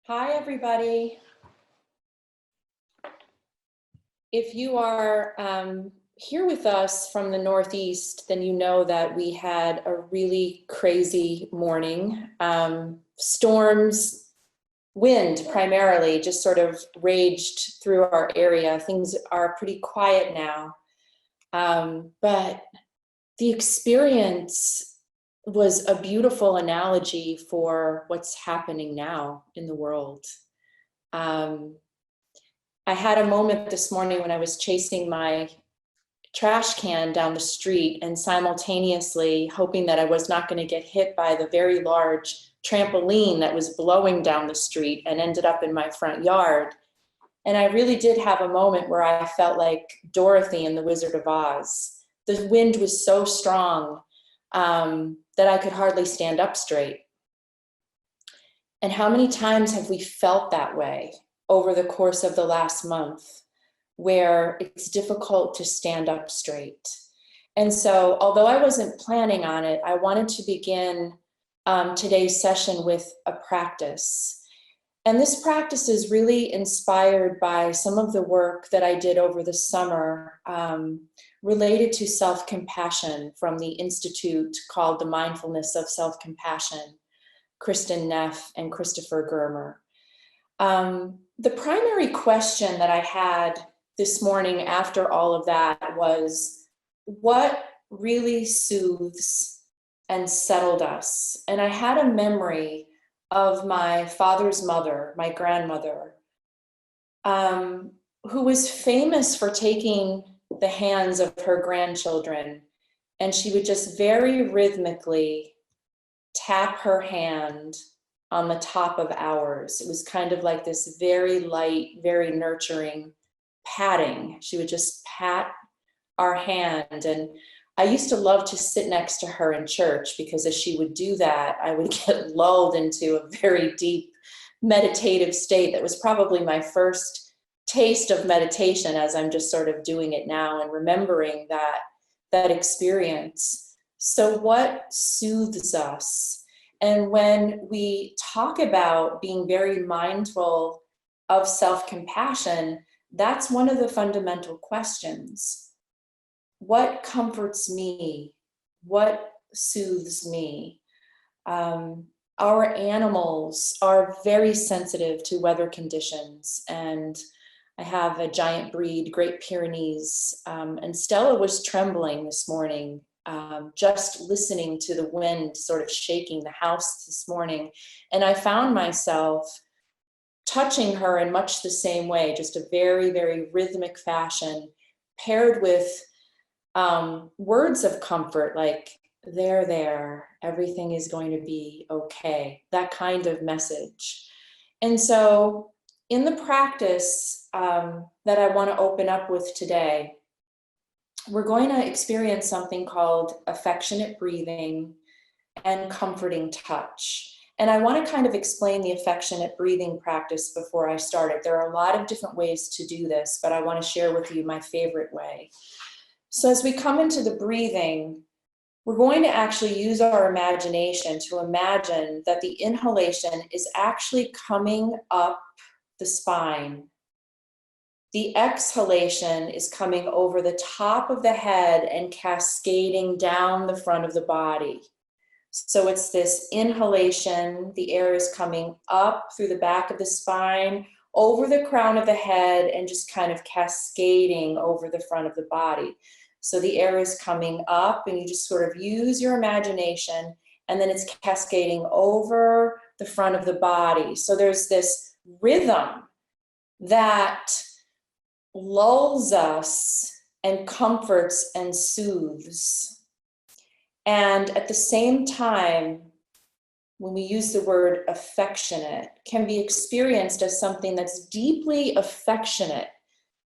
Hi, everybody. If you are here with us from the Northeast, then you know that we had a really crazy morning. Storms, wind primarily, just sort of raged through our area. Things are pretty quiet now. But the experience was a beautiful analogy for what's happening now in the world. I had a moment this morning when I was chasing my trash can down the street and simultaneously hoping that I was not going to get hit by the very large trampoline that was blowing down the street and ended up in my front yard. And I really did have a moment where I felt like Dorothy in The Wizard of Oz. The wind was so strong that I could hardly stand up straight. And how many times have we felt that way over the course of the last month, where it's difficult to stand up straight? And so, although I wasn't planning on it, I wanted to begin today's session with a practice. And this practice is really inspired by some of the work that I did over the summer related to self-compassion from the institute called the Mindfulness of Self-Compassion, Kristen Neff and Christopher Germer. The primary question that I had this morning after all of that was, what really soothes and settled us? And I had a memory of my father's mother, my grandmother, who was famous for taking the hands of her grandchildren, and she would just very rhythmically tap her hand on the top of ours. It was kind of like this very light, very nurturing patting. She would just pat our hand. And I used to love to sit next to her in church, because as she would do that, I would get lulled into a very deep meditative state. That was probably my first taste of meditation, as I'm just sort of doing it now and remembering that experience. So what soothes us? And when we talk about being very mindful of self-compassion, that's one of the fundamental questions. What comforts me? What soothes me? Our animals are very sensitive to weather conditions, and I have a giant breed, Great Pyrenees, and Stella was trembling this morning, just listening to the wind sort of shaking the house this morning. And I found myself touching her in much the same way, just a very, very rhythmic fashion, paired with words of comfort like, there, everything is going to be okay, that kind of message. And so in the practice that I want to open up with today, we're going to experience something called affectionate breathing and comforting touch. And I want to kind of explain the affectionate breathing practice before I start it. There are a lot of different ways to do this, but I want to share with you my favorite way. So as we come into the breathing, we're going to actually use our imagination to imagine that the inhalation is actually coming up the spine. The exhalation is coming over the top of the head and cascading down the front of the body. So it's this inhalation, the air is coming up through the back of the spine, over the crown of the head, and just kind of cascading over the front of the body. So the air is coming up, and you just sort of use your imagination, and then it's cascading over the front of the body. So there's this rhythm that lulls us and comforts and soothes. And at the same time, when we use the word affectionate, can be experienced as something that's deeply affectionate.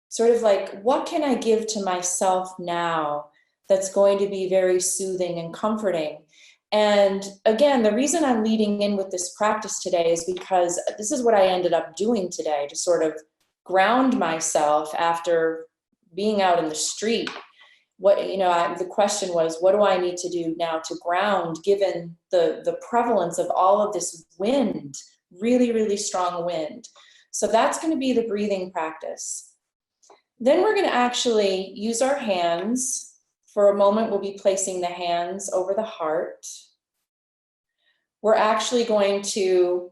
Sort of like, what can I give to myself now that's going to be very soothing and comforting? And again, the reason I'm leading in with this practice today is because this is what I ended up doing today to sort of ground myself after being out in the street. The question was, what do I need to do now to ground, given the prevalence of all of this wind really, really strong wind. So that's going to be the breathing practice. Then we're going to actually use our hands. For a moment, we'll be placing the hands over the heart. We're actually going to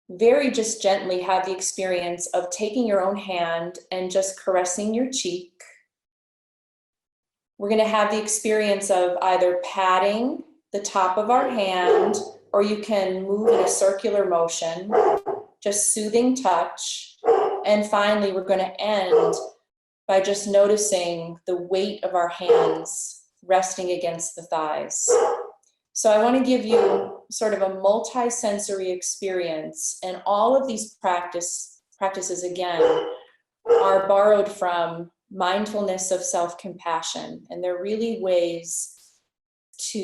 very just gently have the experience of taking your own hand and just caressing your cheek. We're going to have the experience of either patting the top of our hand, or you can move in a circular motion, just soothing touch. And finally, we're going to end by just noticing the weight of our hands resting against the thighs. So I want to give you sort of a multi-sensory experience, and all of these practices again are borrowed from mindfulness of self-compassion, and they're really ways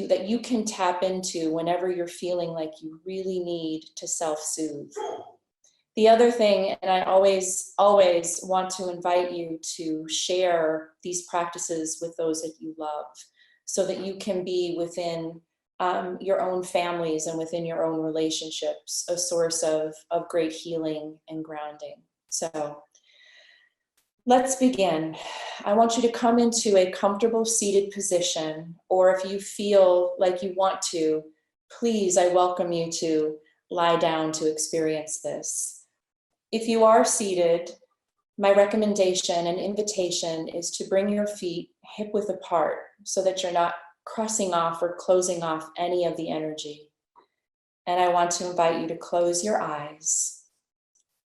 that you can tap into whenever you're feeling like you really need to self-soothe. The other thing, and I always want to invite you to share these practices with those that you love, so that you can be within your own families and within your own relationships a source of great healing and grounding. So let's begin. I want you to come into a comfortable seated position, or if you feel like you want to, please, I welcome you to lie down to experience this. If you are seated, my recommendation and invitation is to bring your feet hip width apart so that you're not crossing off or closing off any of the energy. And I want to invite you to close your eyes.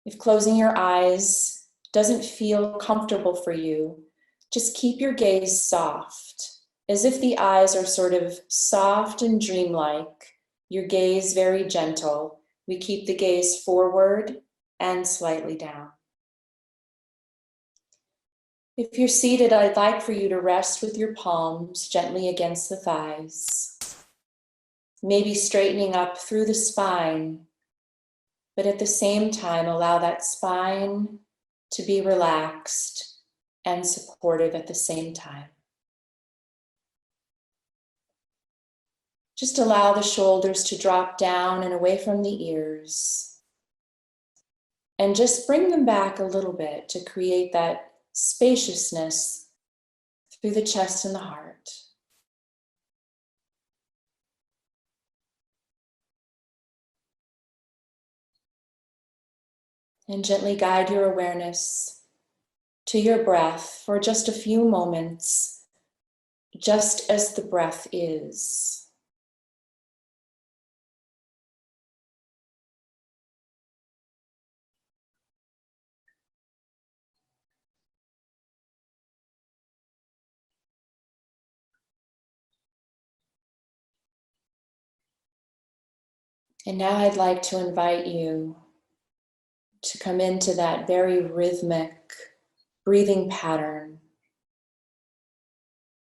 If closing your eyes doesn't feel comfortable for you, just keep your gaze soft, as if the eyes are sort of soft and dreamlike, your gaze very gentle. We keep the gaze forward and slightly down. If you're seated, I'd like for you to rest with your palms gently against the thighs, maybe straightening up through the spine, but at the same time, allow that spine to be relaxed and supportive at the same time. Just allow the shoulders to drop down and away from the ears, and just bring them back a little bit to create that spaciousness through the chest and the heart. And gently guide your awareness to your breath for just a few moments, just as the breath is. And now I'd like to invite you to come into that very rhythmic breathing pattern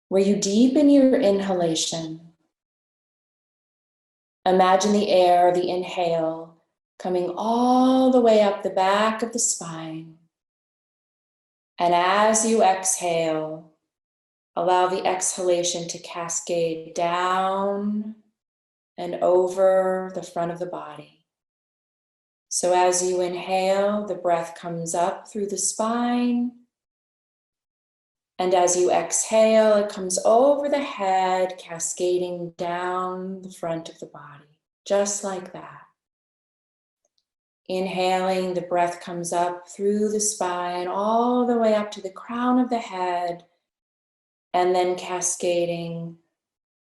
where you deepen your inhalation. Imagine the air, the inhale, coming all the way up the back of the spine. And as you exhale, allow the exhalation to cascade down and over the front of the body. So as you inhale, the breath comes up through the spine. And as you exhale, it comes over the head, cascading down the front of the body, just like that. Inhaling, the breath comes up through the spine, all the way up to the crown of the head, and then cascading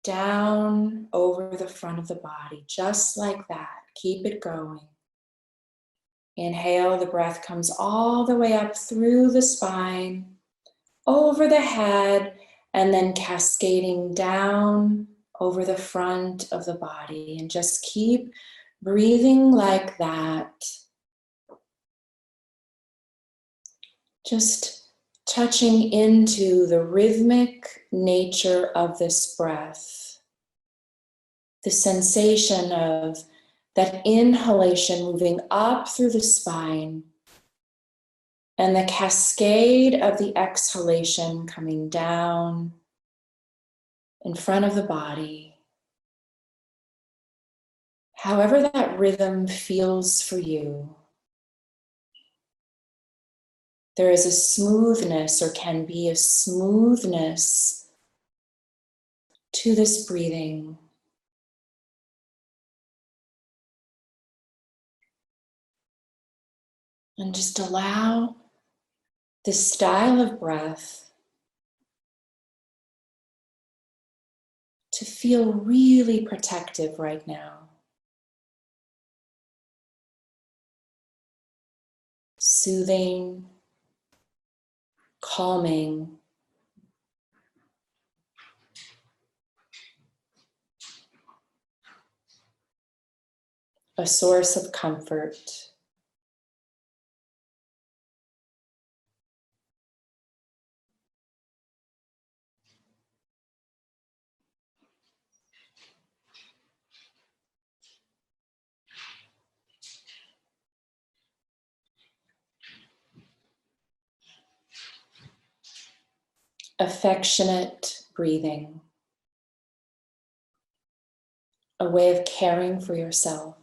down over the front of the body, just like that. Keep it going. Inhale, the breath comes all the way up through the spine, over the head, and then cascading down over the front of the body. And just keep breathing like that. Just touching into the rhythmic nature of this breath. The sensation of that inhalation moving up through the spine, and the cascade of the exhalation coming down in front of the body. However that rhythm feels for you, there is a smoothness, or can be a smoothness, to this breathing. And just allow this style of breath to feel really protective right now. Soothing, calming, a source of comfort. Affectionate breathing, a way of caring for yourself.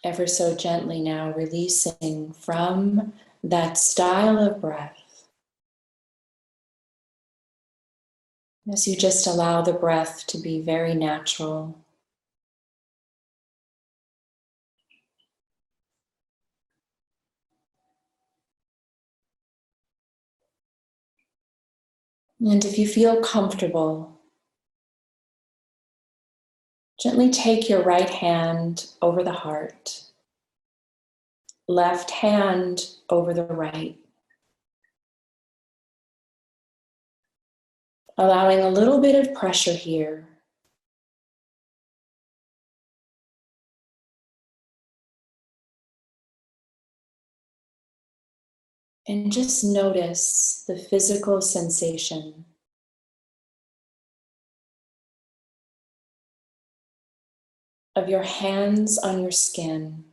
Ever so gently now releasing from that style of breath as you just allow the breath to be very natural. And if you feel comfortable, gently take your right hand over the heart, left hand over the right, allowing a little bit of pressure here. And just notice the physical sensation of your hands on your skin.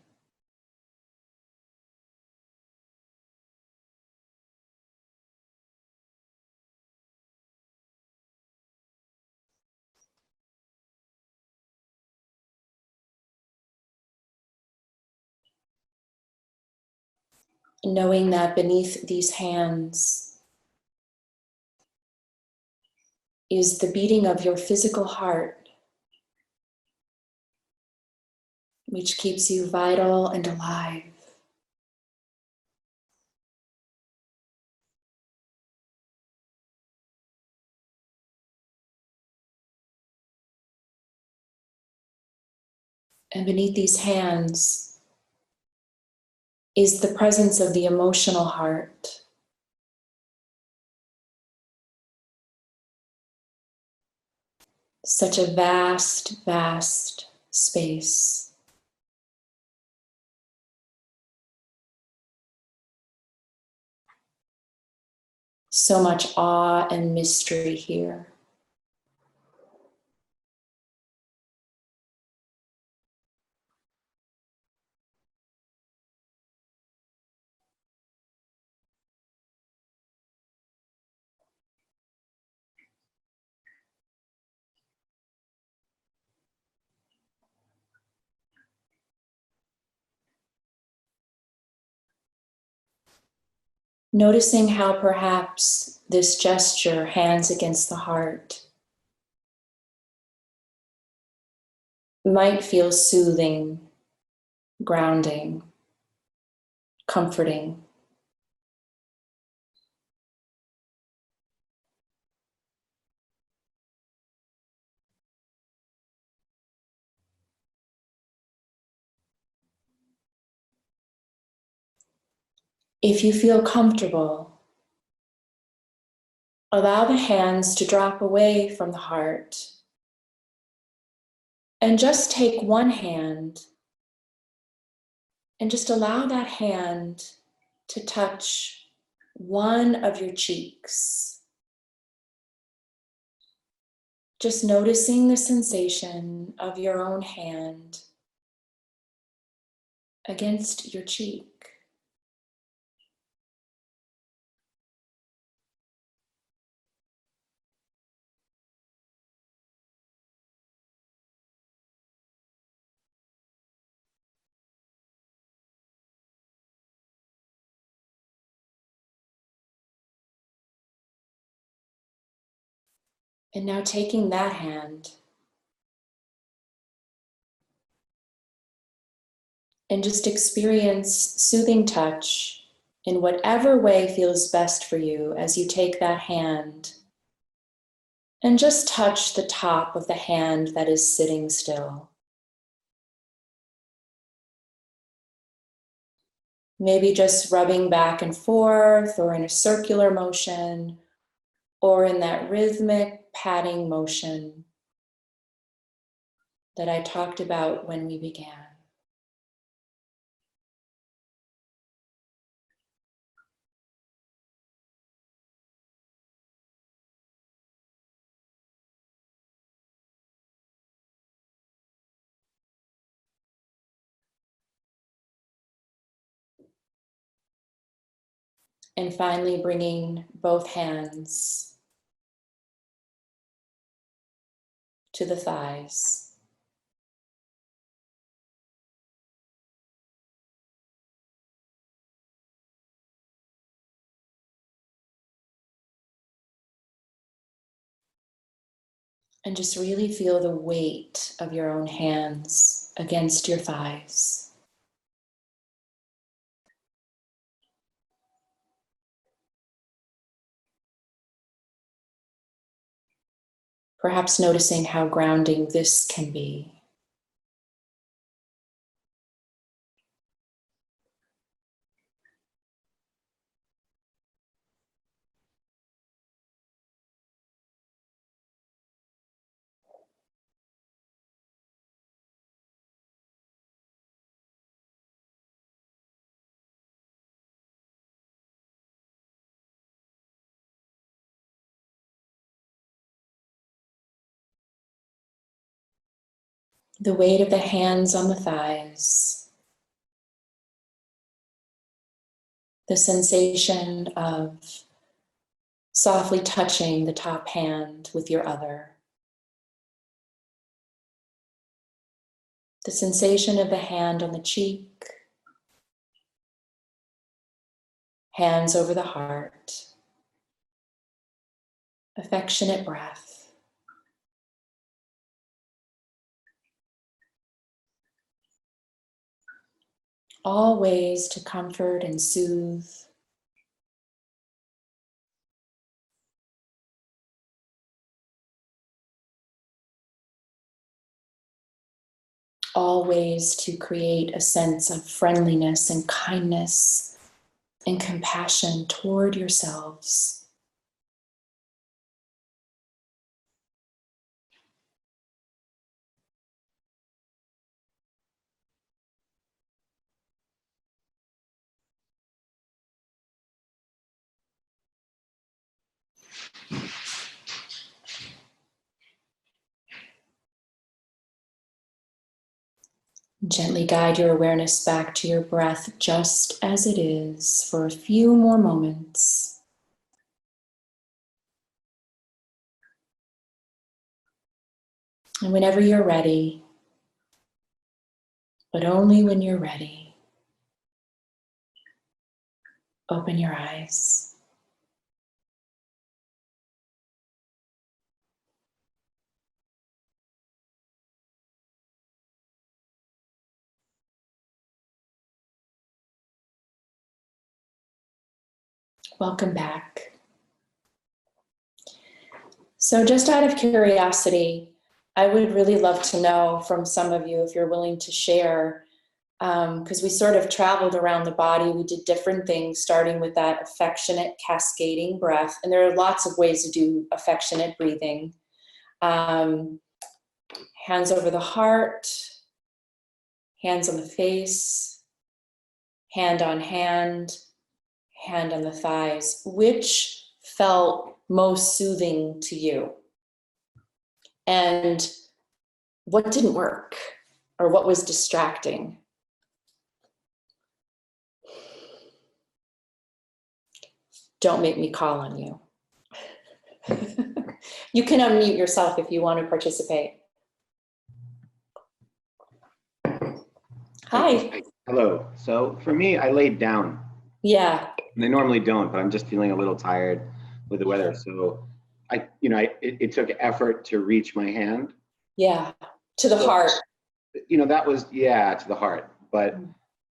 Knowing that beneath these hands is the beating of your physical heart, which keeps you vital and alive. And beneath these hands is the presence of the emotional heart. Such a vast, vast space. So much awe and mystery here. Noticing how perhaps this gesture, hands against the heart, might feel soothing, grounding, comforting. If you feel comfortable, allow the hands to drop away from the heart And just take one hand and just allow that hand to touch one of your cheeks. Just noticing the sensation of your own hand against your cheek. And now taking that hand and just experience soothing touch in whatever way feels best for you as you take that hand and just touch the top of the hand that is sitting still. Maybe just rubbing back and forth or in a circular motion or in that rhythmic patting motion that I talked about when we began. And finally bringing both hands to the thighs. And just really feel the weight of your own hands against your thighs. Perhaps noticing how grounding this can be. The weight of the hands on the thighs. The sensation of softly touching the top hand with your other. The sensation of the hand on the cheek. Hands over the heart. Affectionate breath. All ways to comfort and soothe. All ways to create a sense of friendliness and kindness and compassion toward yourselves. Gently guide your awareness back to your breath just as it is for a few more moments. And whenever you're ready, but only when you're ready, open your eyes. Welcome back. So just out of curiosity, I would really love to know from some of you if you're willing to share, because we sort of traveled around the body. We did different things, starting with that affectionate cascading breath. And there are lots of ways to do affectionate breathing. Hands over the heart, hands on the face, hand on hand, hand on the thighs. Which felt most soothing to you? And what didn't work? Or what was distracting? Don't make me call on you. You can unmute yourself if you want to participate. Hi. Hello. So for me, I laid down. Yeah. And I normally don't, but I'm just feeling a little tired with the weather. So it took effort to reach my hand. Yeah. To the heart. That was, to the heart. But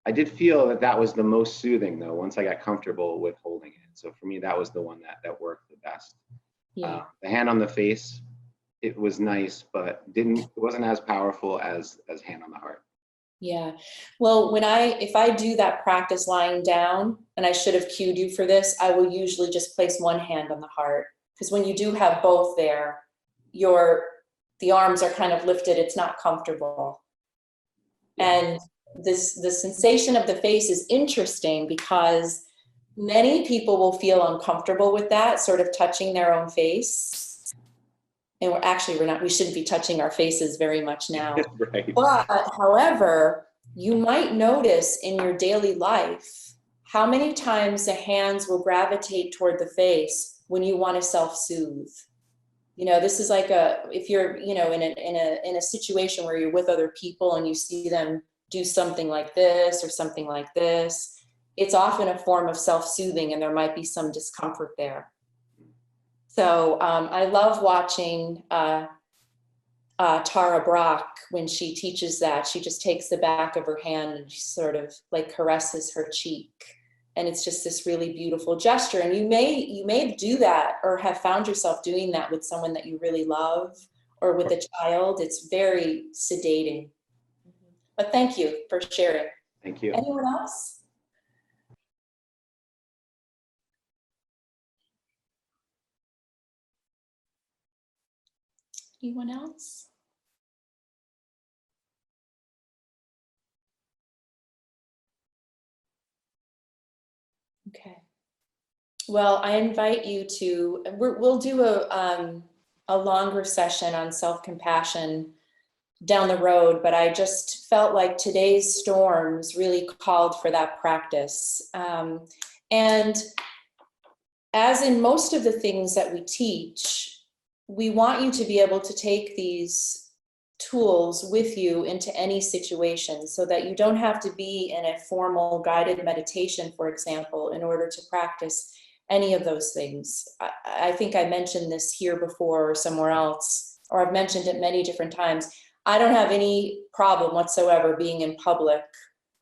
I did feel that was the most soothing though, once I got comfortable with holding it. So for me, that was the one that worked the best. Yeah. The hand on the face, it was nice, but it wasn't as powerful as hand on the heart. Yeah. Well, if I do that practice lying down, and I should have cued you for this, I will usually just place one hand on the heart. Because when you do have both there, the arms are kind of lifted, it's not comfortable. And the sensation of the face is interesting because many people will feel uncomfortable with that, sort of touching their own face. And we shouldn't be touching our faces very much now. Right. But however, you might notice in your daily life how many times the hands will gravitate toward the face when you want to self-soothe. This is like if you're, in a situation where you're with other people and you see them do something like this or something like this, it's often a form of self-soothing and there might be some discomfort there. So I love watching Tara Brach when she teaches that. She just takes the back of her hand and she sort of like caresses her cheek. And it's just this really beautiful gesture. And you may do that or have found yourself doing that with someone that you really love or with a child. It's very sedating. But thank you for sharing. Thank you. Anyone else? Anyone else? Okay. Well, I invite you to, we'll do a longer session on self-compassion down the road, but I just felt like today's storms really called for that practice. And as in most of the things that we teach, we want you to be able to take these tools with you into any situation so that you don't have to be in a formal guided meditation, for example, in order to practice any of those things. I think I mentioned this here before or somewhere else, or I've mentioned it many different times. I don't have any problem whatsoever being in public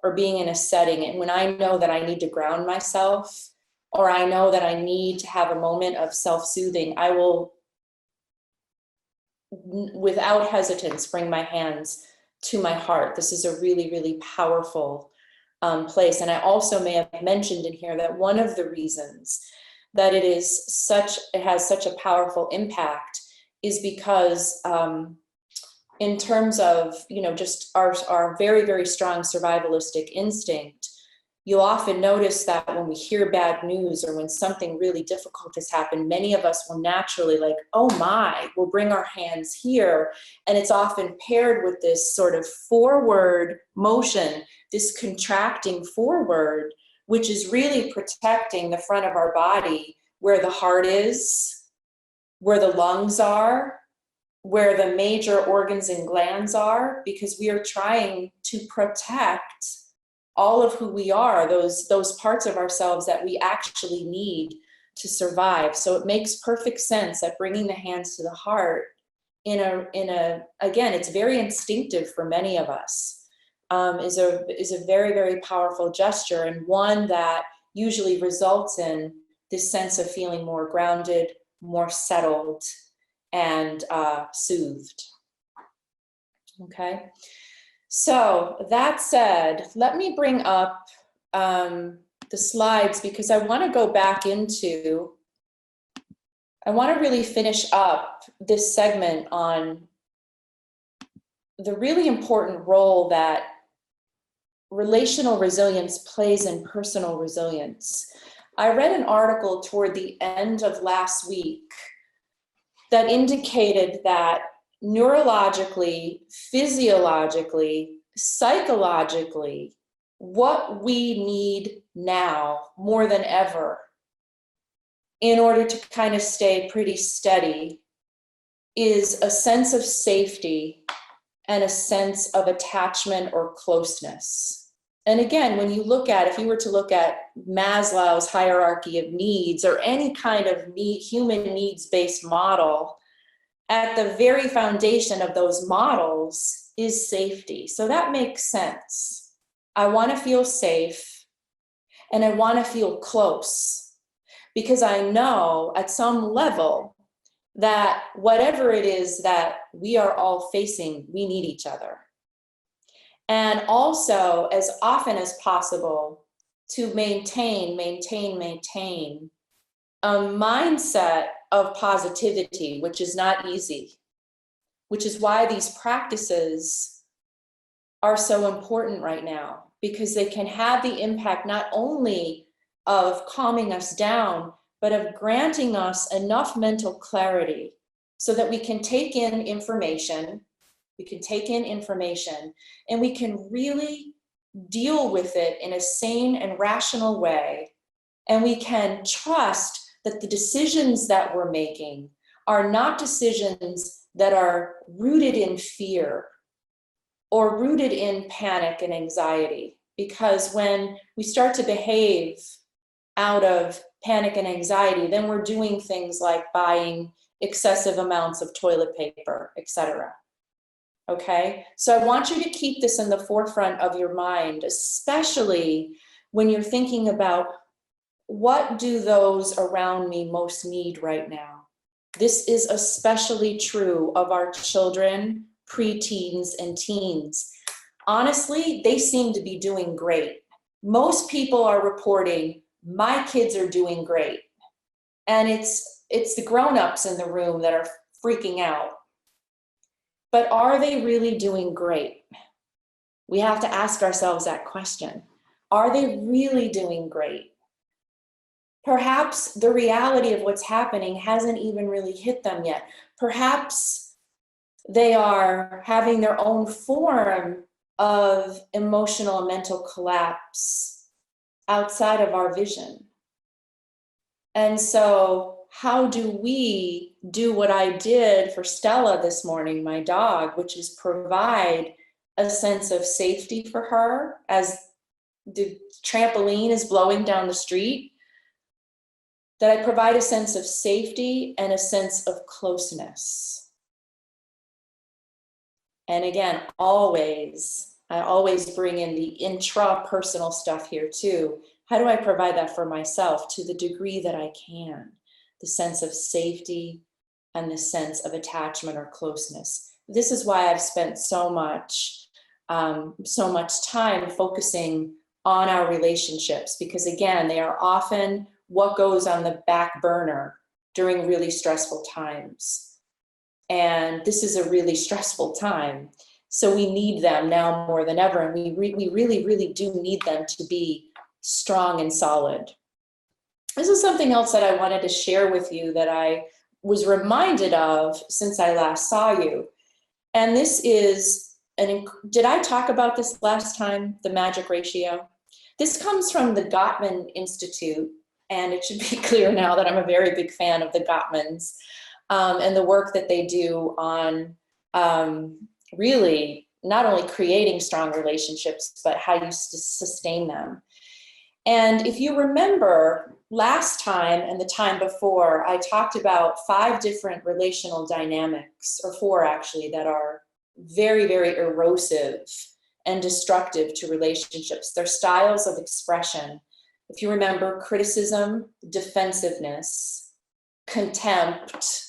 or being in a setting. And when I know that I need to ground myself, or I know that I need to have a moment of self-soothing, I will, without hesitance, bring my hands to my heart. This is a really, really powerful place. And I also may have mentioned in here that one of the reasons that it has such a powerful impact is because in terms of, just our very, very strong survivalistic instinct, you'll often notice that when we hear bad news or when something really difficult has happened, many of us will naturally oh my, we'll bring our hands here. And it's often paired with this sort of forward motion, this contracting forward, which is really protecting the front of our body where the heart is, where the lungs are, where the major organs and glands are, because we are trying to protect all of who we are, those parts of ourselves that we actually need to survive. So it makes perfect sense that bringing the hands to the heart again, it's very instinctive for many of us, is a very, very powerful gesture, and one that usually results in this sense of feeling more grounded, more settled, and soothed. Okay. So that said, let me bring up the slides because I want to go back into, I want to really finish up this segment on the really important role that relational resilience plays in personal resilience. I read an article toward the end of last week that indicated that neurologically, physiologically, psychologically, what we need now more than ever in order to kind of stay pretty steady is a sense of safety and a sense of attachment or closeness. And again, when you look at, if you were to look at Maslow's hierarchy of needs or any kind of human needs-based model, at the very foundation of those models is safety. So that makes sense. I want to feel safe and I want to feel close because I know at some level that whatever it is that we are all facing, we need each other. And also, as often as possible, to maintain a mindset of positivity, which is not easy, which is why these practices are so important right now, because they can have the impact not only of calming us down, but of granting us enough mental clarity so that we can take in information, and we can really deal with it in a sane and rational way. And we can trust that the decisions that we're making are not decisions that are rooted in fear or rooted in panic and anxiety. Because when we start to behave out of panic and anxiety, then we're doing things like buying excessive amounts of toilet paper, etc. Okay, so I want you to keep this in the forefront of your mind, especially when you're thinking about what do those around me most need right now. This is especially true of our children, preteens, and teens. Honestly, they seem to be doing great. Most people are reporting, my kids are doing great. And it's the grown-ups in the room that are freaking out. But are they really doing great? We have to ask ourselves that question. Are they really doing great? Perhaps the reality of what's happening hasn't even really hit them yet. Perhaps they are having their own form of emotional and mental collapse outside of our vision. And so how do we do what I did for Stella this morning, my dog, which is provide a sense of safety for her as the trampoline is blowing down the street, that I provide a sense of safety and a sense of closeness. And again, I always bring in the intrapersonal stuff here too. How do I provide that for myself to the degree that I can? The sense of safety and the sense of attachment or closeness. This is why I've spent so much time focusing on our relationships, because again, they are often what goes on the back burner during really stressful times. And this is a really stressful time. So we need them now more than ever. And we really, really do need them to be strong and solid. This is something else that I wanted to share with you that I was reminded of since I last saw you. And this is, did I talk about this last time, the magic ratio? This comes from the Gottman Institute, and it should be clear now that I'm a very big fan of the Gottmans and the work that they do on really not only creating strong relationships, but how you sustain them. And if you remember last time and the time before, I talked about 5 different relational dynamics, or 4 actually, that are very, very erosive and destructive to relationships. They're styles of expression. If you remember, criticism, defensiveness, contempt,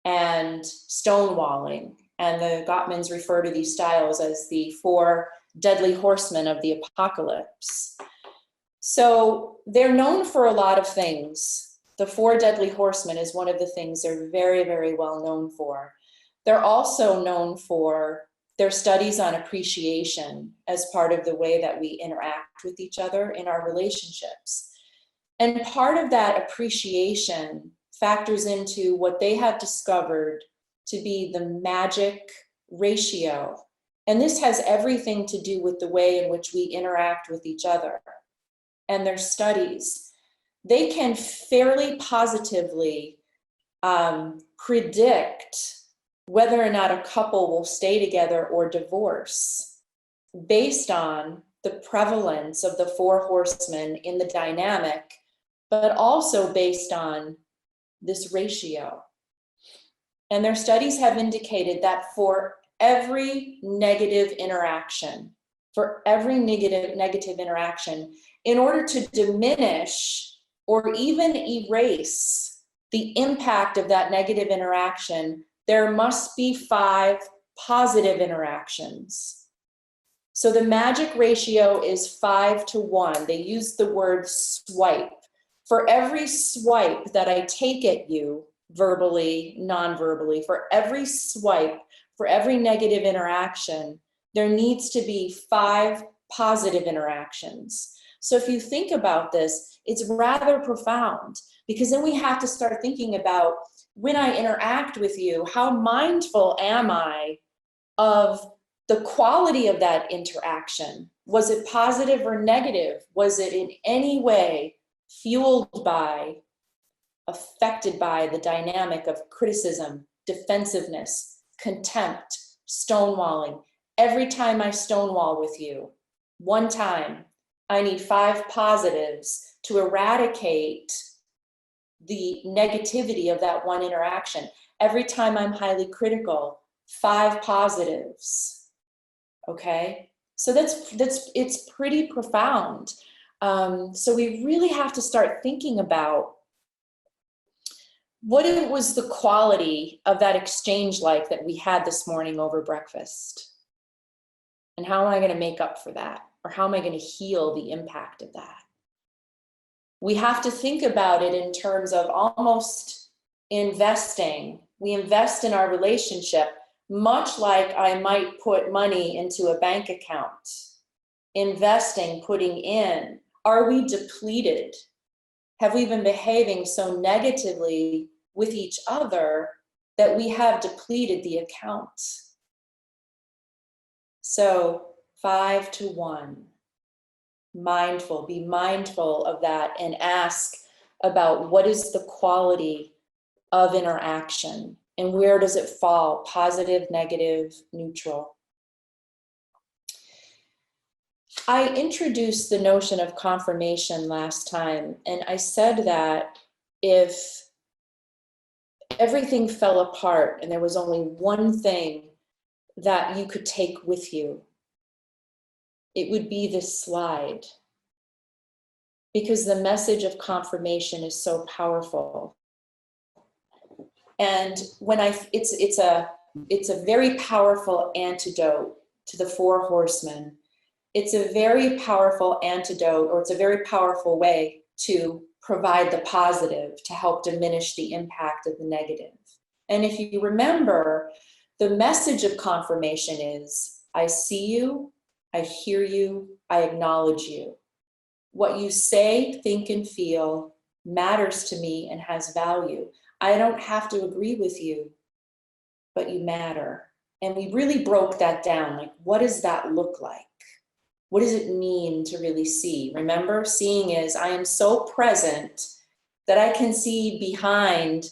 and stonewalling. And the Gottmans refer to these styles as the 4 deadly horsemen of the apocalypse. So they're known for a lot of things. The 4 deadly horsemen is one of the things they're very, very well known for. They're also known for There are studies on appreciation as part of the way that we interact with each other in our relationships. And part of that appreciation factors into what they have discovered to be the magic ratio. And this has everything to do with the way in which we interact with each other. And their studies, they can fairly positively predict whether or not a couple will stay together or divorce based on the prevalence of the four horsemen in the dynamic, but also based on this ratio. And their studies have indicated that for every negative interaction, in order to diminish or even erase the impact of that negative interaction, there must be 5 positive interactions. So the magic ratio is 5 to 1. They use the word swipe. For every swipe that I take at you, verbally, non-verbally, for every swipe, for every negative interaction, there needs to be 5 positive interactions. So if you think about this, it's rather profound, because then we have to start thinking about, when I interact with you, how mindful am I of the quality of that interaction? Was it positive or negative? Was it in any way fueled by, affected by the dynamic of criticism, defensiveness, contempt, stonewalling? Every time I stonewall with you, one time, I need 5 positives to eradicate the negativity of that one interaction. Every time I'm highly critical, 5 positives. Okay, so it's pretty profound. So we really have to start thinking about what it was the quality of that exchange like that we had this morning over breakfast, and how am I going to make up for that, or how am I going to heal the impact of that? We have to think about it in terms of almost investing. We invest in our relationship much like I might put money into a bank account. Investing, putting in. Are we depleted? Have we been behaving so negatively with each other that we have depleted the account? So 5 to 1. Mindful, be mindful of that, and ask about what is the quality of interaction and where does it fall, positive, negative, neutral. I introduced the notion of confirmation last time, and I said that if everything fell apart and there was only one thing that you could take with you, it would be this slide, because the message of confirmation is so powerful. And when it's a very powerful antidote to the four horsemen. It's a very powerful antidote, or it's a very powerful way to provide the positive to help diminish the impact of the negative. And if you remember, the message of confirmation is, I see you, I hear you, I acknowledge you. What you say, think, and feel matters to me and has value. I don't have to agree with you, but you matter. And we really broke that down. Like, what does that look like? What does it mean to really see? Remember, seeing is, I am so present that I can see behind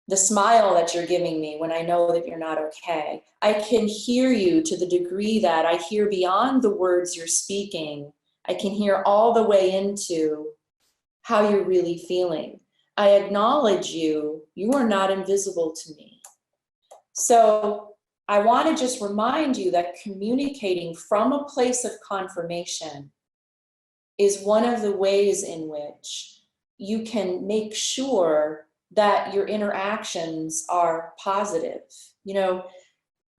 the smile that you're giving me when I know that you're not okay. I can hear you to the degree that I hear beyond the words you're speaking. I can hear all the way into how you're really feeling. I acknowledge you. You are not invisible to me. So I want to just remind you that communicating from a place of confirmation is one of the ways in which you can make sure that your interactions are positive. You know,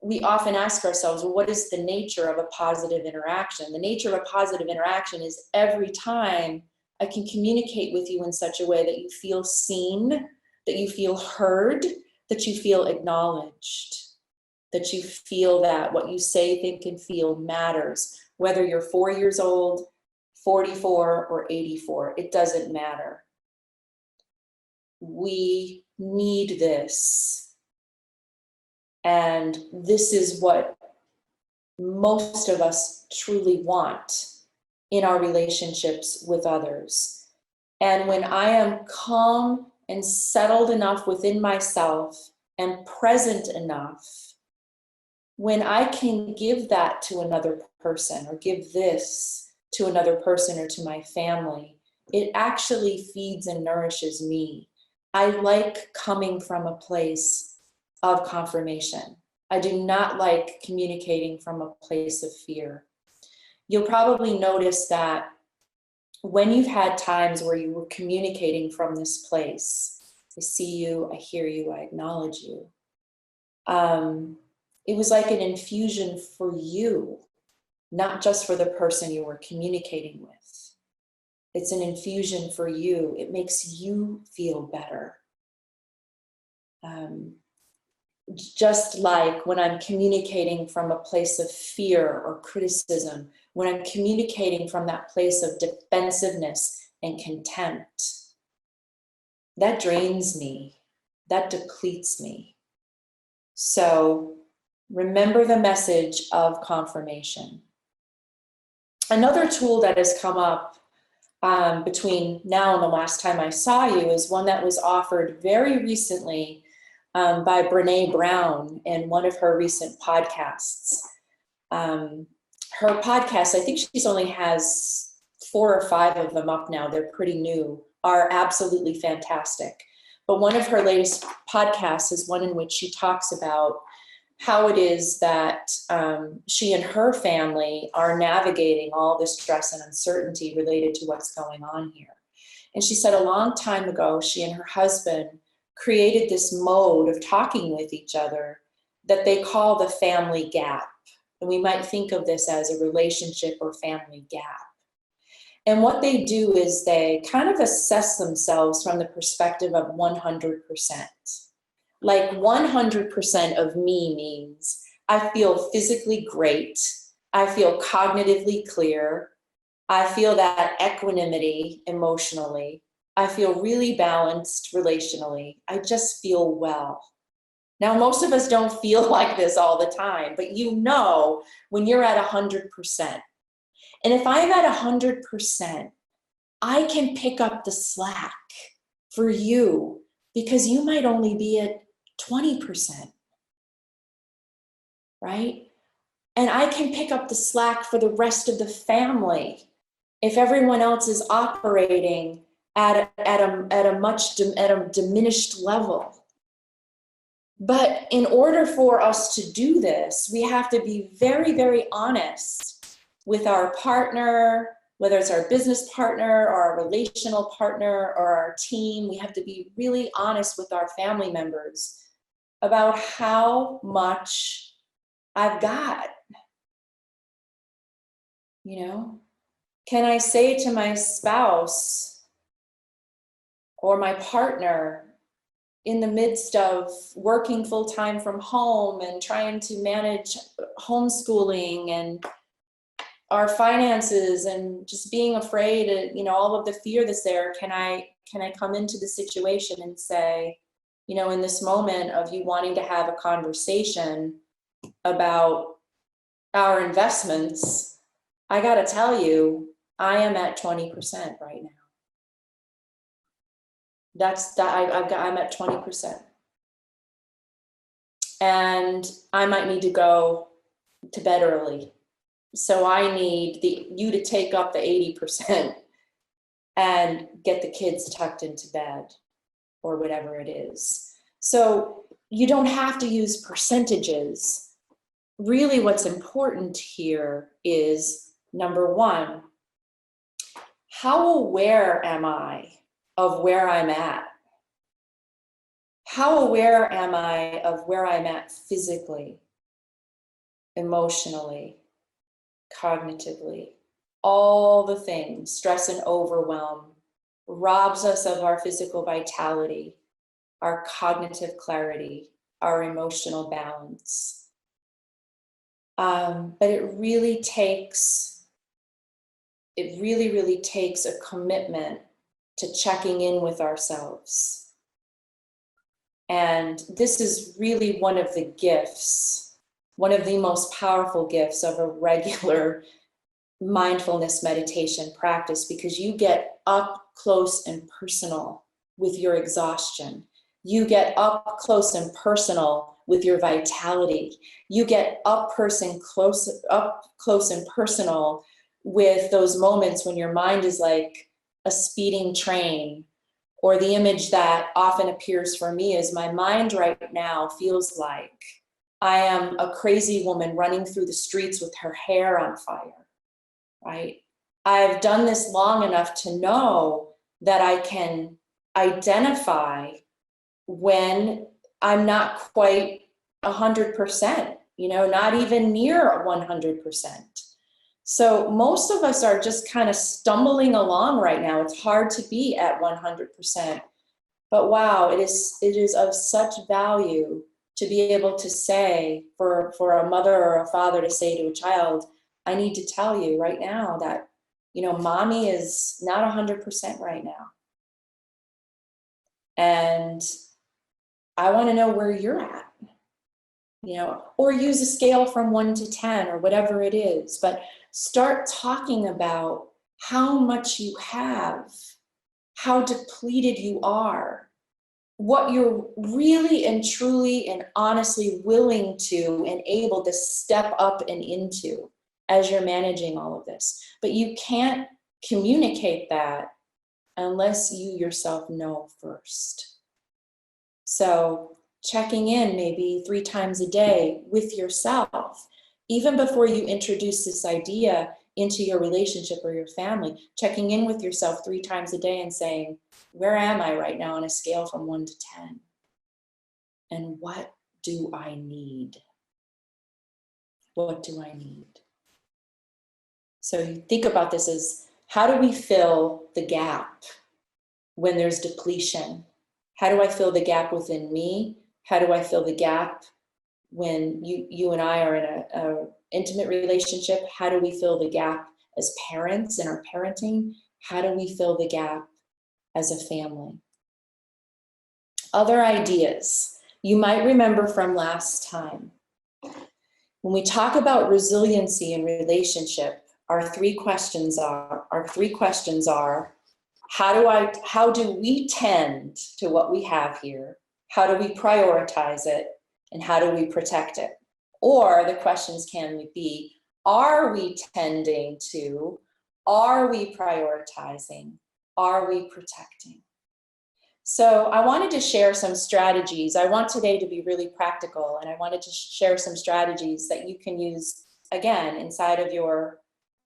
we often ask ourselves, well, what is the nature of a positive interaction? The nature of a positive interaction is every time I can communicate with you in such a way that you feel seen, that you feel heard, that you feel acknowledged. that you feel that what you say, think, and feel matters. Whether you're 4 years old, 44, or 84, it doesn't matter. We need this. And this is what most of us truly want in our relationships with others. And when I am calm and settled enough within myself and present enough, when I can give that to another person or give this to another person or to my family, it actually feeds and nourishes me. I like coming from a place of confirmation. I do not like communicating from a place of fear. You'll probably notice that when you've had times where you were communicating from this place, I see you, I hear you, I acknowledge you. It was like an infusion for you, not just for the person you were communicating with. It's an infusion for you. It makes you feel better. Just like when I'm communicating from a place of fear or criticism, when I'm communicating from that place of defensiveness and contempt, that drains me, that depletes me. So remember the message of confirmation. Another tool that has come up between now and the last time I saw you is one that was offered very recently by Brene Brown in one of her recent podcasts. Her podcast, I think she's only has 4 or 5 of them up now. They're pretty new, are absolutely fantastic. But one of her latest podcasts is one in which she talks about how it is that she and her family are navigating all the stress and uncertainty related to what's going on here. And she said a long time ago, she and her husband created this mode of talking with each other that they call the family gap. And we might think of this as a relationship or family gap. And what they do is they kind of assess themselves from the perspective of 100%. Like 100% of me means I feel physically great, I feel cognitively clear, I feel that equanimity emotionally, I feel really balanced relationally, I just feel well. Now, most of us don't feel like this all the time, but you know when you're at 100%. And if I'm at 100%, I can pick up the slack for you because you might only be at 20%, right? And I can pick up the slack for the rest of the family if everyone else is operating at a diminished level. But in order for us to do this, we have to be very, very honest with our partner, whether it's our business partner or our relational partner or our team. We have to be really honest with our family members about how much I've got. You know, can I say to my spouse or my partner in the midst of working full-time from home and trying to manage homeschooling and our finances and just being afraid of, you know, all of the fear that's there, can I come into the situation and say, you know, in this moment of you wanting to have a conversation about our investments, I got to tell you, I am at 20% right now. I'm at 20%. And I might need to go to bed early. So I need you to take up the 80% and get the kids tucked into bed or whatever it is. So you don't have to use percentages. Really what's important here is, number one, how aware am I of where I'm at? How aware am I of where I'm at physically, emotionally, cognitively? All the things, stress and overwhelm, robs us of our physical vitality, our cognitive clarity, our emotional balance. But it really really takes a commitment to checking in with ourselves. And this is really one of the gifts, one of the most powerful gifts of a regular mindfulness meditation practice, because you get up close and personal with your exhaustion. You get up close and personal with your vitality. You get up close and personal with those moments when your mind is like a speeding train, or the image that often appears for me is my mind right now feels like I am a crazy woman running through the streets with her hair on fire, right? I've done this long enough to know that I can identify when I'm not quite 100%, not even near 100%. So most of us are just kind of stumbling along right now. It's hard to be at 100%, but wow, it is of such value to be able to say, for a mother or a father to say to a child, I need to tell you right now that, mommy is not 100% right now. And I want to know where you're at, or use a scale from 1 to 10 or whatever it is, but start talking about how much you have, how depleted you are, what you're really and truly and honestly willing to and able to step up and into as you're managing all of this. But you can't communicate that unless you yourself know first. So checking in maybe 3 times a day with yourself, even before you introduce this idea into your relationship or your family, checking in with yourself 3 times a day and saying, where am I right now on a scale from 1 to 10? And what do I need? What do I need? So you think about this as, how do we fill the gap when there's depletion? How do I fill the gap within me? How do I fill the gap when you and I are in a intimate relationship? How do we fill the gap as parents in our parenting? How do we fill the gap as a family? Other ideas you might remember from last time. When we talk about resiliency in relationship, our three questions are, how do we tend to what we have here? How do we prioritize it? And how do we protect it? Or the questions can be, are we tending to, are we prioritizing, are we protecting? So I wanted to share some strategies. I want today to be really practical, and I wanted to share some strategies that you can use, again, inside of your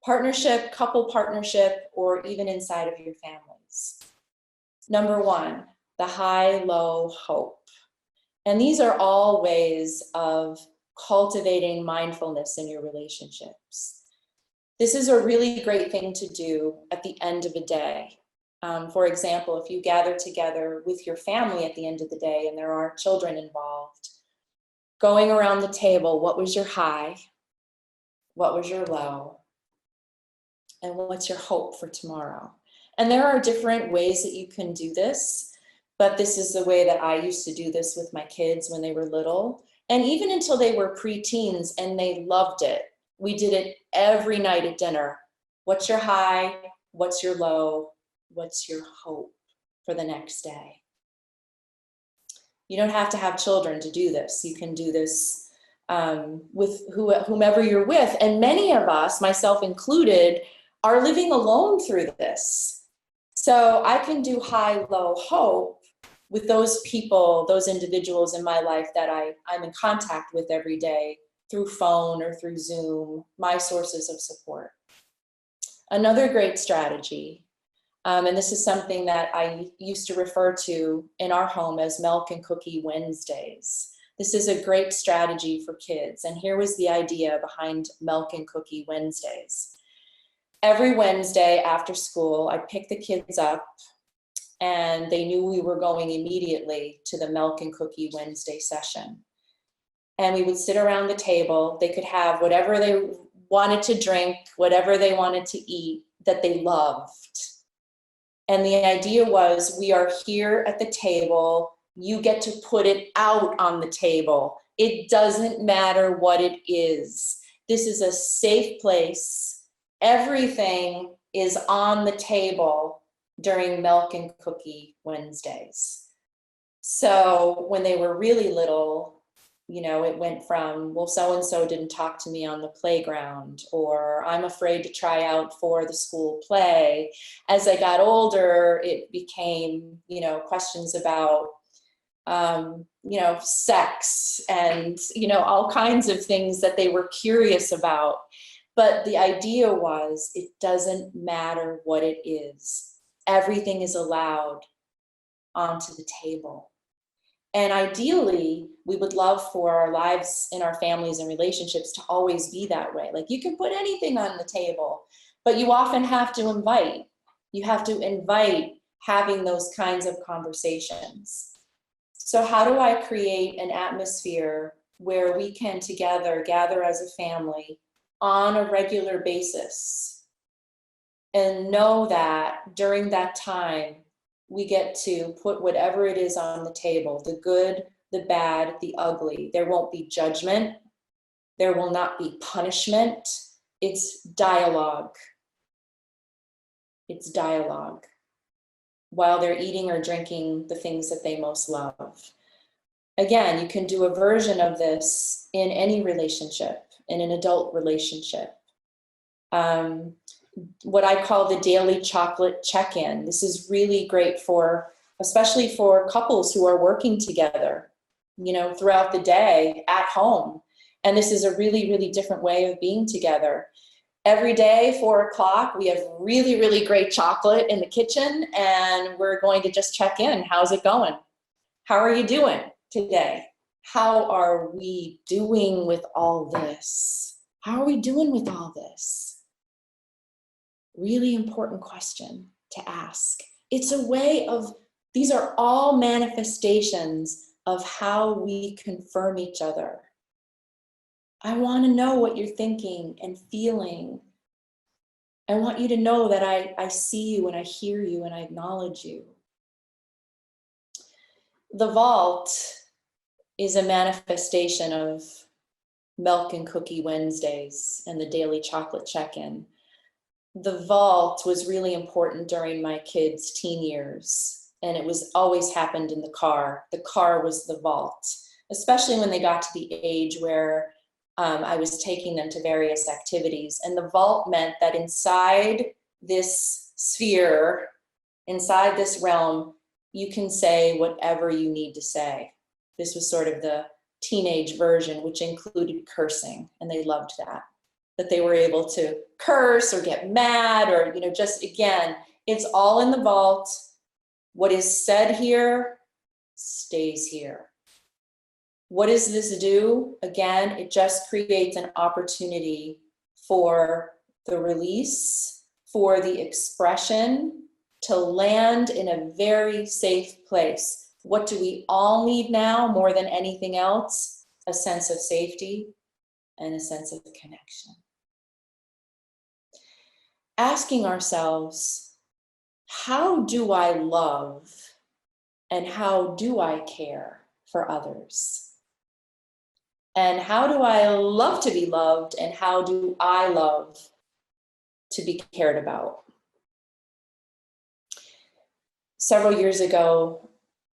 partnership, couple partnership, or even inside of your families. Number 1, the high-low hope. And these are all ways of cultivating mindfulness in your relationships. This is a really great thing to do at the end of a day. For example, if you gather together with your family at the end of the day and there are children involved, going around the table, what was your high? What was your low? And what's your hope for tomorrow? And there are different ways that you can do this, but this is the way that I used to do this with my kids when they were little, and even until they were preteens, and they loved it. We did it every night at dinner. What's your high? What's your low? What's your hope for the next day? You don't have to have children to do this. You can do this with whomever you're with. And many of us, myself included, are living alone through this. So I can do high, low hope with those people, those individuals in my life that I'm in contact with every day through phone or through Zoom, my sources of support. Another great strategy, and this is something that I used to refer to in our home as Milk and Cookie Wednesdays. This is a great strategy for kids. And here was the idea behind Milk and Cookie Wednesdays. Every Wednesday after school, I'd pick the kids up, and they knew we were going immediately to the Milk and Cookie Wednesday session. and we would sit around the table. They could have whatever they wanted to drink, whatever they wanted to eat that they loved. And the idea was, we are here at the table. You get to put it out on the table. It doesn't matter what it is. This is a safe place. Everything is on the table during Milk and Cookie Wednesdays. So when they were really little, you know, it went from, well, so-and-so didn't talk to me on the playground, or I'm afraid to try out for the school play. As I got older, it became, you know, questions about, you know, sex and, you know, all kinds of things that they were curious about. But the idea was, it doesn't matter what it is. Everything is allowed onto the table. And ideally, we would love for our lives and our families and relationships to always be that way. Like, you can put anything on the table, but you often have to invite. You have to invite having those kinds of conversations. So how do I create an atmosphere where we can together gather as a family on a regular basis and know that during that time, we get to put whatever it is on the table, the good, the bad, the ugly. There won't be judgment. There will not be punishment. It's dialogue. It's dialogue while they're eating or drinking the things that they most love. Again, you can do a version of this in any relationship, in an adult relationship. What I call the daily chocolate check-in. This is really great for, especially for couples who are working together, you know, throughout the day at home. And this is a really, really different way of being together. Every day, 4 o'clock, we have really, really great chocolate in the kitchen, and we're going to just check in. How's it going? How are you doing today? How are we doing with all this? How are we doing with all this? Really important question to ask. It's a way of, these are all manifestations of how we confirm each other. I want to know what you're thinking and feeling. I want you to know that I see you and I hear you and I acknowledge you. The vault is a manifestation of Milk and Cookie Wednesdays and the daily chocolate check-in. The vault was really important during my kids' teen years, and it was always happened in the car. The car was the vault, especially when they got to the age where I was taking them to various activities. And the vault meant that inside this sphere, inside this realm, you can say whatever you need to say. This was sort of the teenage version, which included cursing, and they loved that. That they were able to curse or get mad or, you know, just, again, it's all in the vault. What is said here stays here. What does this do? Again, it just creates an opportunity for the release, for the expression to land in a very safe place. What do we all need now more than anything else? A sense of safety and a sense of connection. Asking ourselves, how do I love and how do I care for others? And how do I love to be loved and how do I love to be cared about? Several years ago,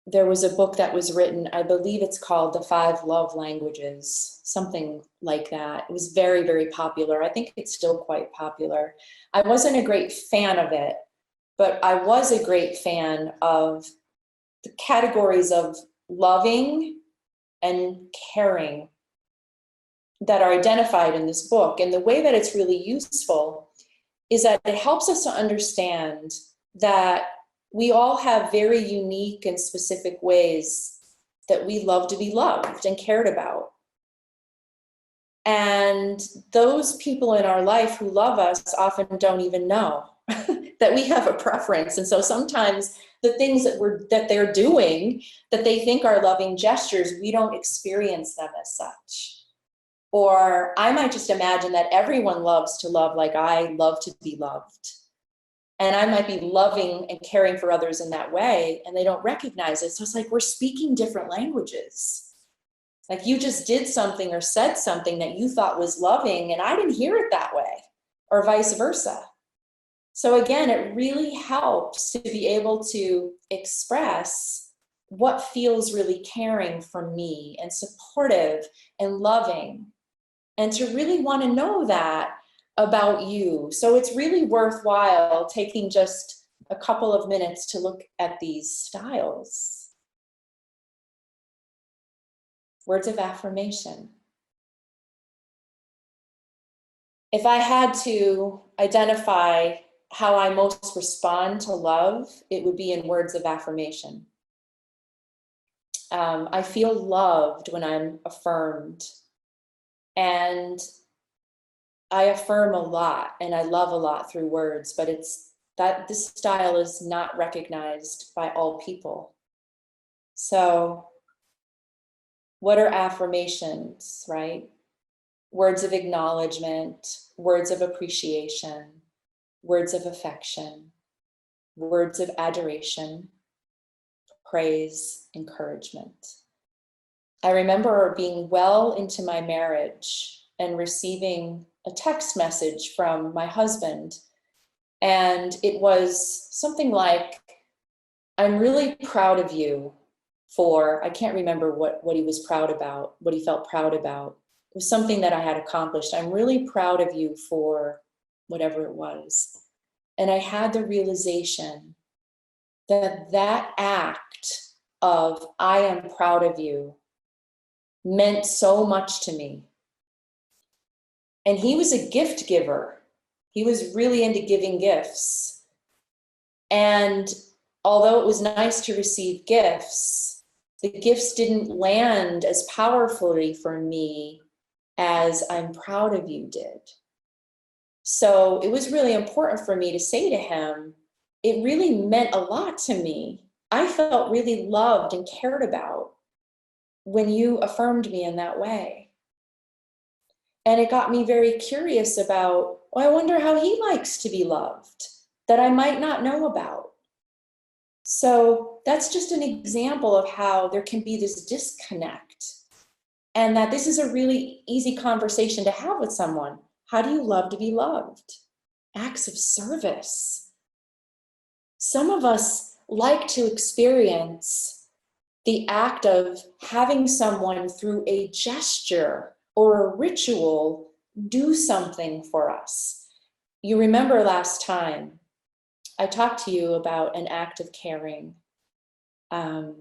there was a book that was written, I believe it's called The 5 Love Languages, something like that. It was very, very popular. I think it's still quite popular. I wasn't a great fan of it, but I was a great fan of the categories of loving and caring that are identified in this book. And the way that it's really useful is that it helps us to understand that we all have very unique and specific ways that we love to be loved and cared about. And those people in our life who love us often don't even know that we have a preference. And so sometimes the things that they're doing that they think are loving gestures, we don't experience them as such. Or I might just imagine that everyone loves to love like I love to be loved. And I might be loving and caring for others in that way, and they don't recognize it. So it's like we're speaking different languages. Like you just did something or said something that you thought was loving, and I didn't hear it that way, or vice versa. So again, it really helps to be able to express what feels really caring for me and supportive and loving, and to really want to know that about you. So it's really worthwhile taking just a couple of minutes to look at these styles. Words of affirmation. If I had to identify how I most respond to love, it would be in words of affirmation. I feel loved when I'm affirmed, and I affirm a lot and I love a lot through words, but it's that this style is not recognized by all people. So what are affirmations, right? Words of acknowledgement, words of appreciation, words of affection, words of adoration, praise, encouragement. I remember being well into my marriage and receiving a text message from my husband. And it was something like, I'm really proud of you for, I can't remember what he was proud about, what he felt proud about. It was something that I had accomplished. I'm really proud of you for whatever it was. And I had the realization that that act of I am proud of you meant so much to me. And he was a gift giver. He was really into giving gifts. And although it was nice to receive gifts, the gifts didn't land as powerfully for me as I'm proud of you did. So it was really important for me to say to him, it really meant a lot to me. I felt really loved and cared about when you affirmed me in that way. And it got me very curious about, I wonder how he likes to be loved that I might not know about. So that's just an example of how there can be this disconnect, and that this is a really easy conversation to have with someone. How do you love to be loved? Acts of service. Some of us like to experience the act of having someone through a gesture or a ritual do something for us. You remember last time I talked to you about an act of caring that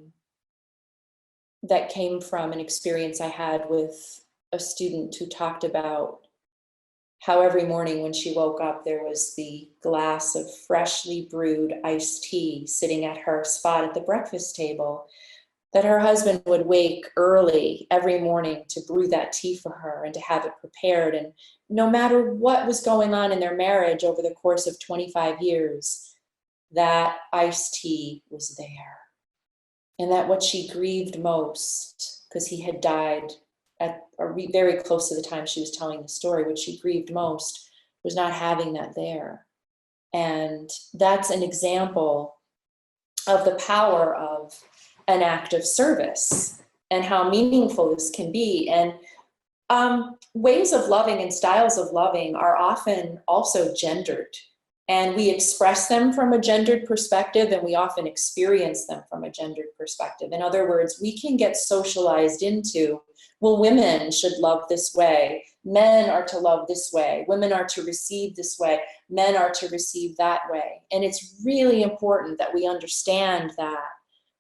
came from an experience I had with a student who talked about how every morning when she woke up, there was the glass of freshly brewed iced tea sitting at her spot at the breakfast table, that her husband would wake early every morning to brew that tea for her and to have it prepared. And no matter what was going on in their marriage over the course of 25 years, that iced tea was there. And that what she grieved most, because he had died at very close to the time she was telling the story, what she grieved most was not having that there. And that's an example of the power of an act of service and how meaningful this can be. And ways of loving and styles of loving are often also gendered, and we express them from a gendered perspective, and we often experience them from a gendered perspective. In other words, we can get socialized into, well, women should love this way, men are to love this way, women are to receive this way, men are to receive that way. And it's really important that we understand that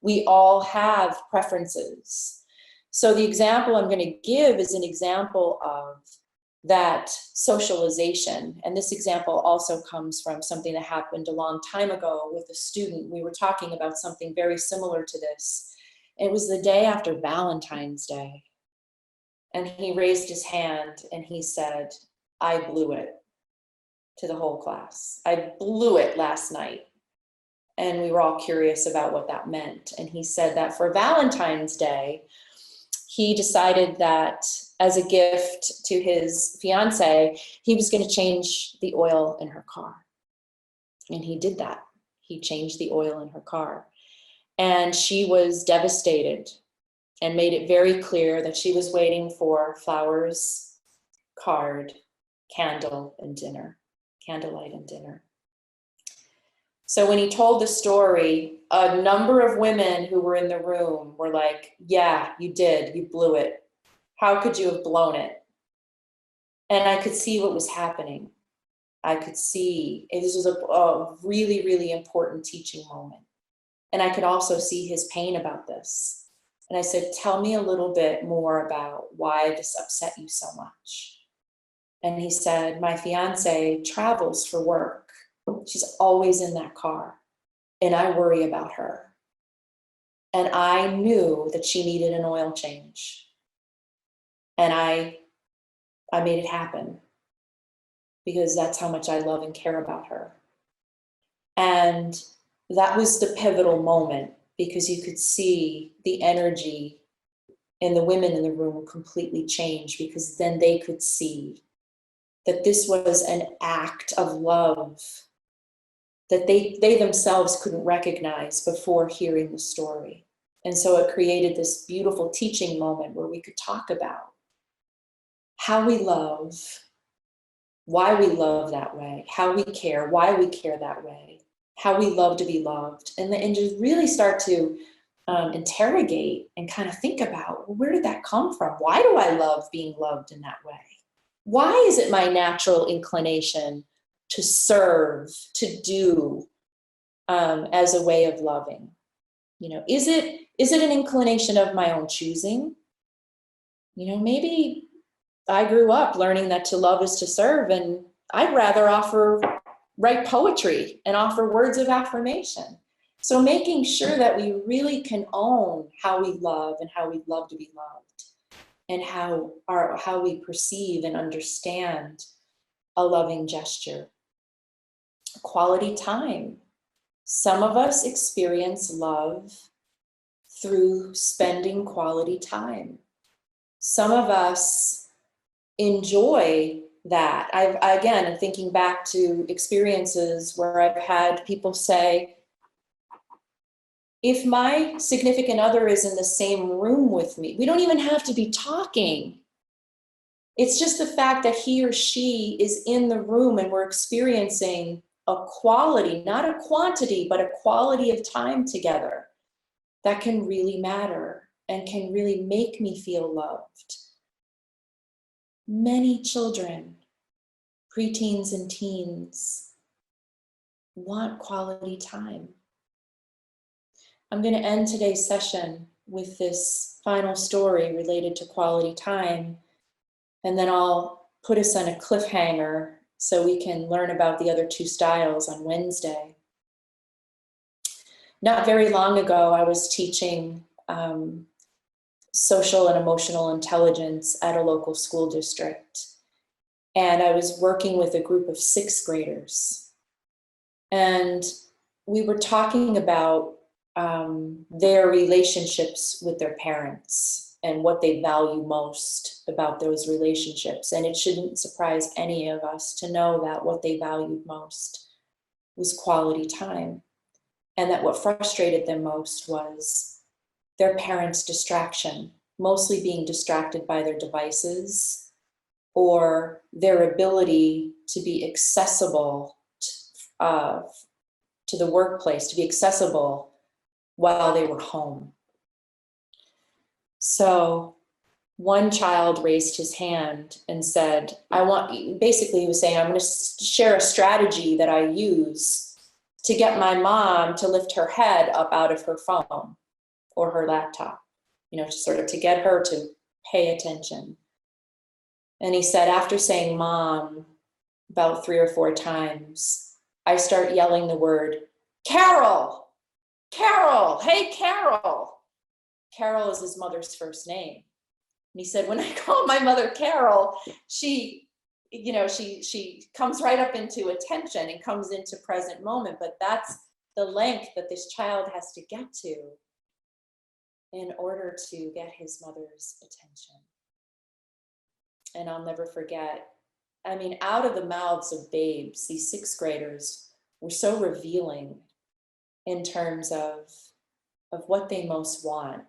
we all have preferences. So the example I'm going to give is an example of that socialization. And this example also comes from something that happened a long time ago with a student. We were talking about something very similar to this. It was the day after Valentine's Day. And he raised his hand and he said, I blew it. to the whole class. I blew it last night. And we were all curious about what that meant. And he said that for Valentine's Day, he decided that as a gift to his fiance, he was going to change the oil in her car. And he did that. He changed the oil in her car. And she was devastated and made it very clear that she was waiting for flowers, card, candle, and dinner, candlelight and dinner. So when he told the story, a number of women who were in the room were like, yeah, you did, you blew it. How could you have blown it? And I could see what was happening. I could see, this was a really, really important teaching moment. And I could also see his pain about this. And I said, tell me a little bit more about why this upset you so much. And he said, my fiance travels for work. She's always in that car, and I worry about her. And I knew that she needed an oil change. And I made it happen because that's how much I love and care about her. And that was the pivotal moment because you could see the energy in the women in the room completely change because then they could see that this was an act of love that they themselves couldn't recognize before hearing the story. And so it created this beautiful teaching moment where we could talk about how we love, why we love that way, how we care, why we care that way, how we love to be loved, and just really start to interrogate and kind of think about, well, where did that come from? Why do I love being loved in that way? Why is it my natural inclination to serve, to do as a way of loving? You know, is it an inclination of my own choosing? You know, maybe I grew up learning that to love is to serve, and I'd rather write poetry and offer words of affirmation. So making sure that we really can own how we love and how we love to be loved, and how we perceive and understand a loving gesture. Quality time. Some of us experience love through spending quality time. Some of us enjoy that. I'm thinking back to experiences where I've had people say, if my significant other is in the same room with me, we don't even have to be talking. It's just the fact that he or she is in the room and we're experiencing a quality, not a quantity, but a quality of time together that can really matter and can really make me feel loved. Many children, preteens and teens, want quality time. I'm going to end today's session with this final story related to quality time, and then I'll put us on a cliffhanger so we can learn about the other two styles on Wednesday. Not very long ago, I was teaching social and emotional intelligence at a local school district. And I was working with a group of 6th graders. And we were talking about their relationships with their parents and what they value most about those relationships. And it shouldn't surprise any of us to know that what they valued most was quality time. And that what frustrated them most was their parents' distraction, mostly being distracted by their devices or their ability to be accessible to the workplace, to be accessible while they were home. So one child raised his hand and said, basically he was saying, I'm going to share a strategy that I use to get my mom to lift her head up out of her phone or her laptop, to get her to pay attention. And he said, after saying mom about 3 or 4 times, I start yelling the word, Carol, Carol, hey, Carol. Carol is his mother's first name. And he said, when I call my mother Carol, she you know, she comes right up into attention and comes into present moment, but that's the length that this child has to get to in order to get his mother's attention. And I'll never forget, I mean, out of the mouths of babes, these sixth graders were so revealing in terms of what they most want,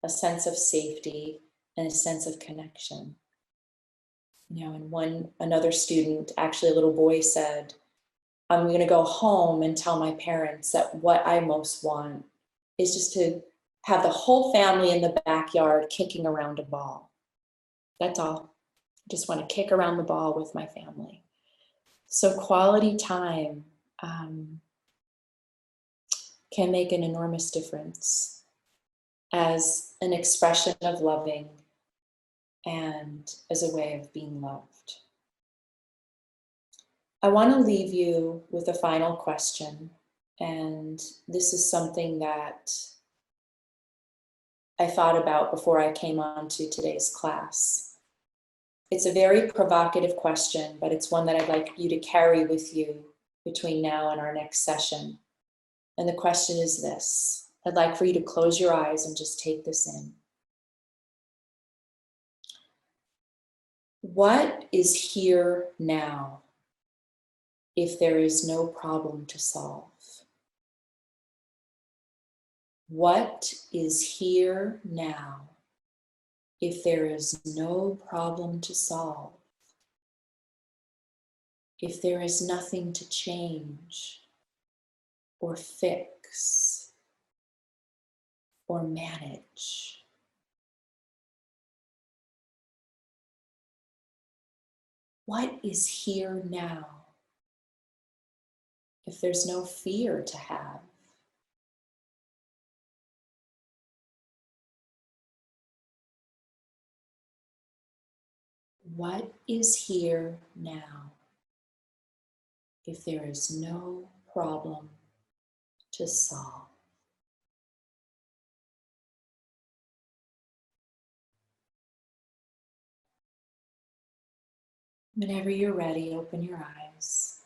a sense of safety and a sense of connection. You know, and another student, actually a little boy, said, I'm going to go home and tell my parents that what I most want is just to have the whole family in the backyard kicking around a ball. That's all. I just want to kick around the ball with my family. So quality time can make an enormous difference as an expression of loving and as a way of being loved. I want to leave you with a final question, and this is something that I thought about before I came on to today's class. It's a very provocative question, but it's one that I'd like you to carry with you between now and our next session. And the question is this. I'd like for you to close your eyes and just take this in. What is here now if there is no problem to solve? What is here now if there is no problem to solve? If there is nothing to change or fix or manage? What is here now if there's no fear to have? What is here now if there is no problem to solve? Whenever you're ready, open your eyes.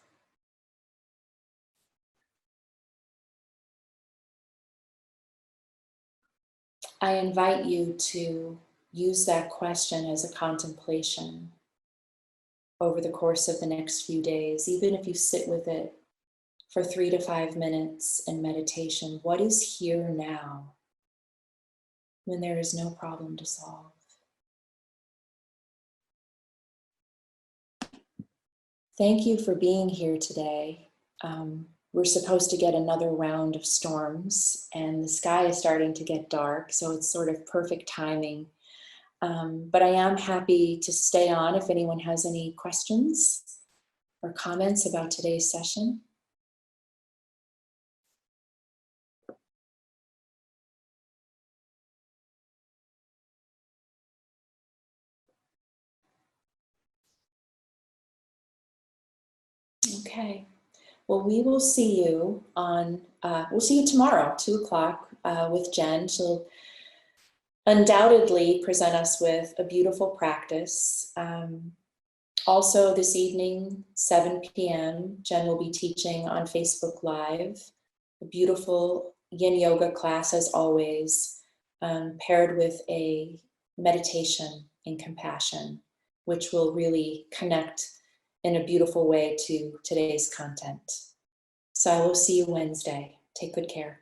I invite you to use that question as a contemplation over the course of the next few days, even if you sit with it for 3 to 5 minutes in meditation. What is here now when there is no problem to solve? Thank you for being here today. We're supposed to get another round of storms, and the sky is starting to get dark, so it's sort of perfect timing. But I am happy to stay on if anyone has any questions or comments about today's session. Okay. Well, we will see you on, we'll see you tomorrow, 2 o'clock with Jen. She'll undoubtedly present us with a beautiful practice. Also this evening, 7 p.m., Jen will be teaching on Facebook Live, a beautiful yin yoga class as always, paired with a meditation in compassion, which will really connect in a beautiful way to today's content. So I will see you Wednesday. Take good care.